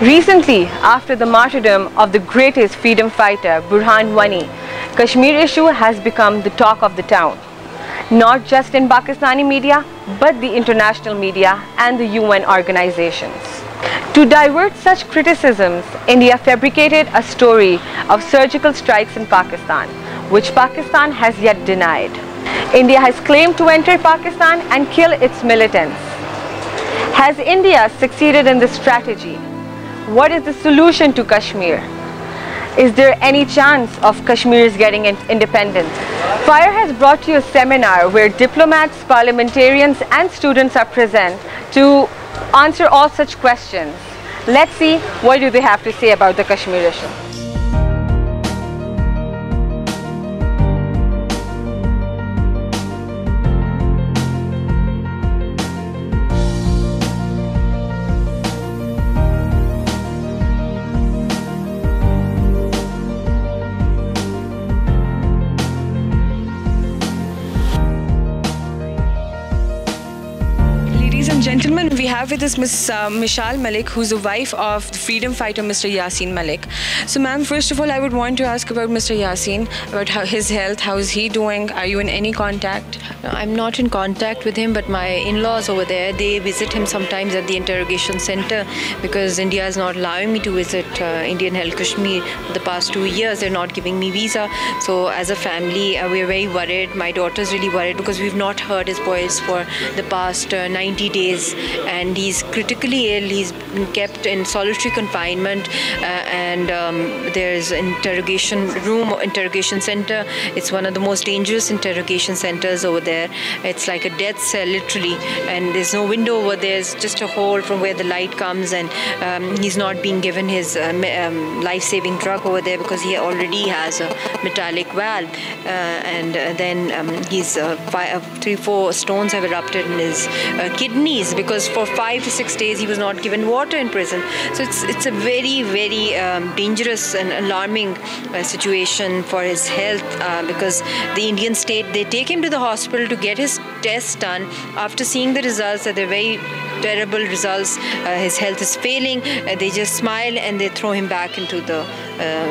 Recently, after the martyrdom of the greatest freedom fighter, Burhan Wani, Kashmir issue has become the talk of the town. Not just in Pakistani media, but the international media and the UN organizations. To divert such criticisms, India fabricated a story of surgical strikes in Pakistan, which Pakistan has yet denied. India has claimed to enter Pakistan and kill its militants. Has India succeeded in this strategy? What is the solution to Kashmir? Is there any chance of Kashmir's getting independence? FIRE has brought you a seminar where diplomats, parliamentarians and students are present to answer all such questions. Let's see what do they have to say about the Kashmir issue. Ladies and gentlemen, we have with us Ms. Mishal Malik, who's the wife of the freedom fighter Mr. Yasin Malik. So ma'am, first of all, I would want to ask about Mr. Yasin, about his health, how is he doing? Are you in any contact? No, I'm not in contact with him, but my in-laws over there, they visit him sometimes at the interrogation center because India is not allowing me to visit Indian-held Kashmir for the past 2 years. They're not giving me visa. So as a family, we're very worried. My daughter's really worried because we've not heard his voice for the past 90 days, and he's critically ill. He's been kept in solitary confinement, and there's an interrogation center. It's one of the most dangerous interrogation centers over there. It's like a death cell, literally, and there's no window over there. It's just a hole from where the light comes, and he's not being given his life-saving drug over there because he already has a metallic valve, and then he's 3-4 stones have erupted in his kidneys because for 5 to 6 days he was not given water in prison. So it's a very, very dangerous and alarming situation for his health because the Indian state, they take him to the hospital to get his tests done. After seeing the results, that they're very terrible results, his health is failing, they just smile and they throw him back into the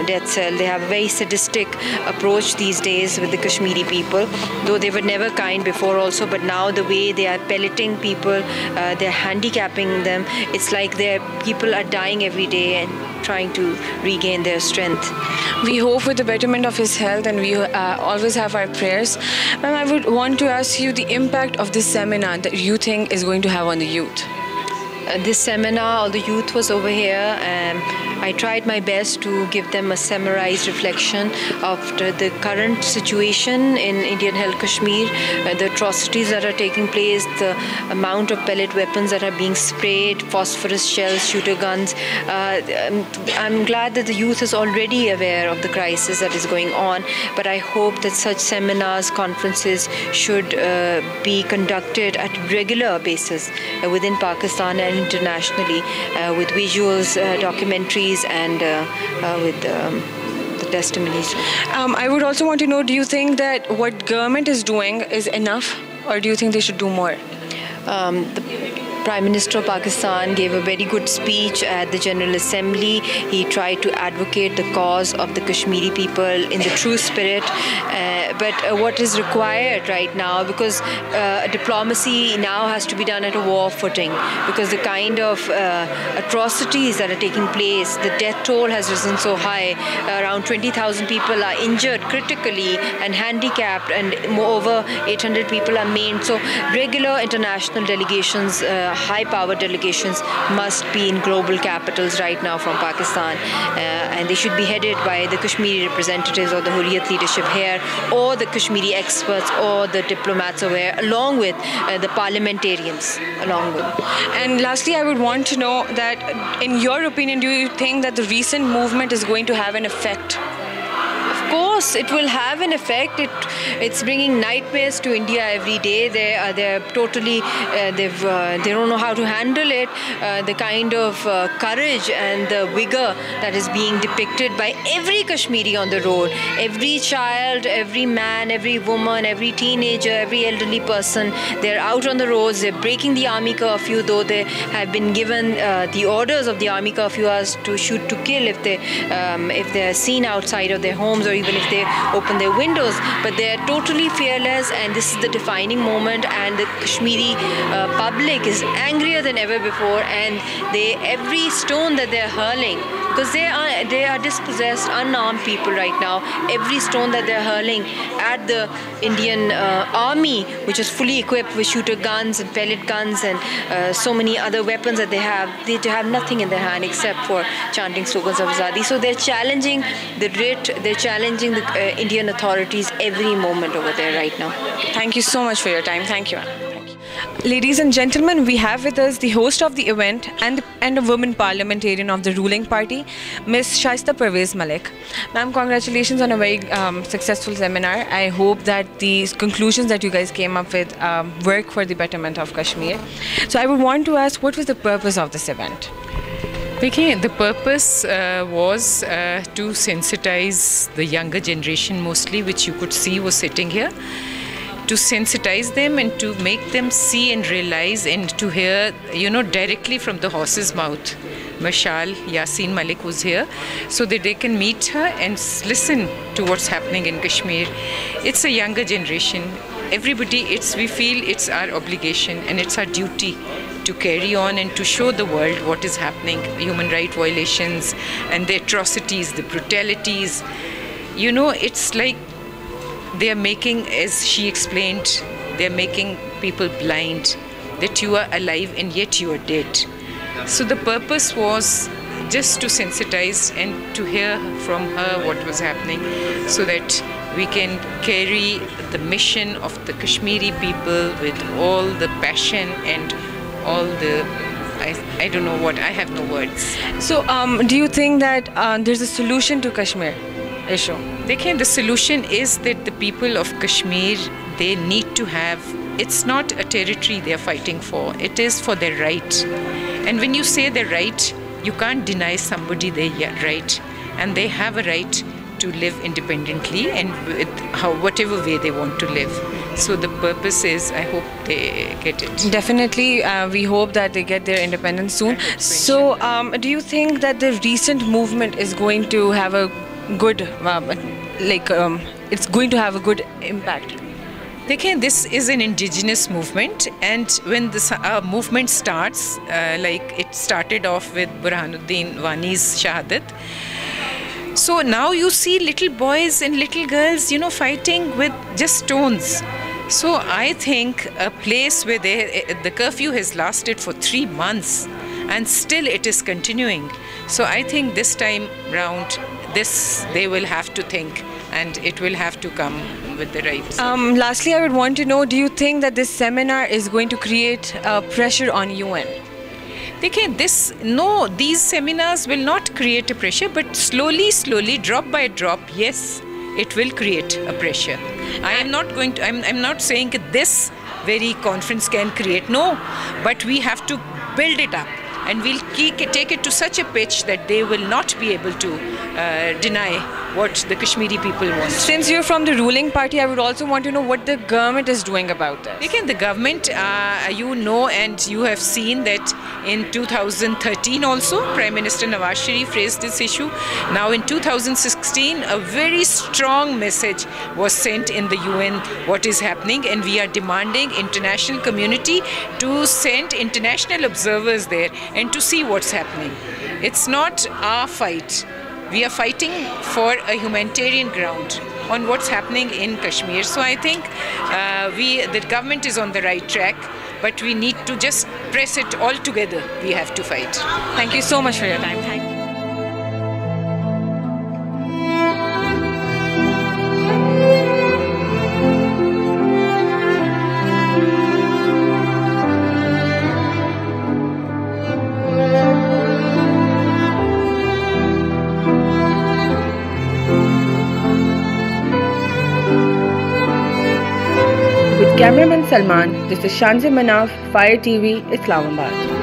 death cell. They have a very sadistic approach these days with the Kashmiri people, though they were never kind before also, but now the way they are pelleting people, they're handicapping them. It's like their people are dying every day and trying to regain their strength. We hope for the betterment of his health, and we always have our prayers. Ma'am, I would want to ask you the impact of this seminar that you think is going to have on the youth. This seminar, all the youth was over here, and I tried my best to give them a summarized reflection of the current situation in Indian-held Kashmir, the atrocities that are taking place, the amount of pellet weapons that are being sprayed, phosphorus shells, shooter guns. I'm glad that the youth is already aware of the crisis that is going on, but I hope that such seminars, conferences should be conducted at regular basis within Pakistan and internationally with visuals, documentaries, and with the testimonies. I would also want to know, do you think that what government is doing is enough, or do you think they should do more? The Prime Minister of Pakistan gave a very good speech at the General Assembly. He tried to advocate the cause of the Kashmiri people in the true spirit. But what is required right now, because diplomacy now has to be done at a war footing, because the kind of atrocities that are taking place, the death toll has risen so high. Around 20,000 people are injured critically and handicapped, and moreover 800 people are maimed. So regular international delegations, high-power delegations must be in global capitals right now from Pakistan, and they should be headed by the Kashmiri representatives or the Hurriyat leadership here, or the Kashmiri experts or the diplomats over here, along with the parliamentarians along with. And lastly, I would want to know that, in your opinion, do you think that the recent movement is going to have an effect? Of course, course, it will have an effect. It's bringing nightmares to India every day. They're totally they don't know how to handle it. The kind of courage and the vigor that is being depicted by every Kashmiri on the road, every child, every man, every woman, every teenager, every elderly person. They're out on the roads. They're breaking the army curfew, though they have been given the orders of the army curfew as to shoot to kill if they're seen outside of their homes, or even if they open their windows. But they're totally fearless, and this is the defining moment, and the Kashmiri public is angrier than ever before, and every stone that they're hurling, because they are dispossessed, unarmed people right now, every stone that they're hurling at the Indian army, which is fully equipped with shooter guns and pellet guns and so many other weapons that they have nothing in their hand except for chanting slogans of Azadi. So they're challenging the writ, they're challenging the Indian authorities every moment over there right now. Thank you so much for your time. Thank you, ma'am. Ladies and gentlemen, we have with us the host of the event and a woman parliamentarian of the ruling party, Ms. Shaista Parvez Malik. Ma'am, congratulations on a very successful seminar. I hope that the conclusions that you guys came up with work for the betterment of Kashmir. So I would want to ask, what was the purpose of this event? Okay, the purpose was to sensitize the younger generation mostly, which you could see was sitting here, to sensitize them and to make them see and realize and to hear, directly from the horse's mouth. Mishal Yaseen Malik was here, so that they can meet her and listen to what's happening in Kashmir. It's a younger generation. Everybody, we feel it's our obligation and it's our duty to carry on and to show the world what is happening, human rights violations and the atrocities, the brutalities. It's like they are making, as she explained, they are making people blind, that you are alive and yet you are dead. So the purpose was just to sensitize and to hear from her what was happening, so that we can carry the mission of the Kashmiri people with all the passion and all the, I don't know what, I have no words. So do you think that there's a solution to Kashmir issue? The solution is that the people of Kashmir, they need to have, it's not a territory they are fighting for, it is for their right. And when you say their right, you can't deny somebody their right. And they have a right to live independently and with whatever way they want to live. So the purpose is, I hope they get it. Definitely, we hope that they get their independence soon. So do you think that the recent movement is going to have a good, it's going to have a good impact? This is an indigenous movement, and when this movement starts, it started off with Burhanuddin Wani's Shahadat. So now you see little boys and little girls, fighting with just stones. So I think a place where the curfew has lasted for 3 months and still it is continuing. So I think this time round, they will have to think, and it will have to come with the rights. Lastly, I would want to know, do you think that this seminar is going to create pressure on UN? These seminars will not create a pressure, but slowly, drop by drop, yes, it will create a pressure. I'm not saying that this very conference can create, no, but we have to build it up. And we'll take it to such a pitch that they will not be able to deny what the Kashmiri people want. Since you're from the ruling party, I would also want to know what the government is doing about this. The government, and you have seen that in 2013 also, Prime Minister Nawaz Sharif raised this issue. Now in 2016, a very strong message was sent in the UN what is happening, and we are demanding international community to send international observers there and to see what's happening. It's not our fight. We are fighting for a humanitarian ground on what's happening in Kashmir. So I think the government is on the right track, but we need to just press it all together. We have to fight. Thank you so much for your time. Thank you. With cameraman Salman, this is Shanzi Manaf, Fire TV, Islamabad.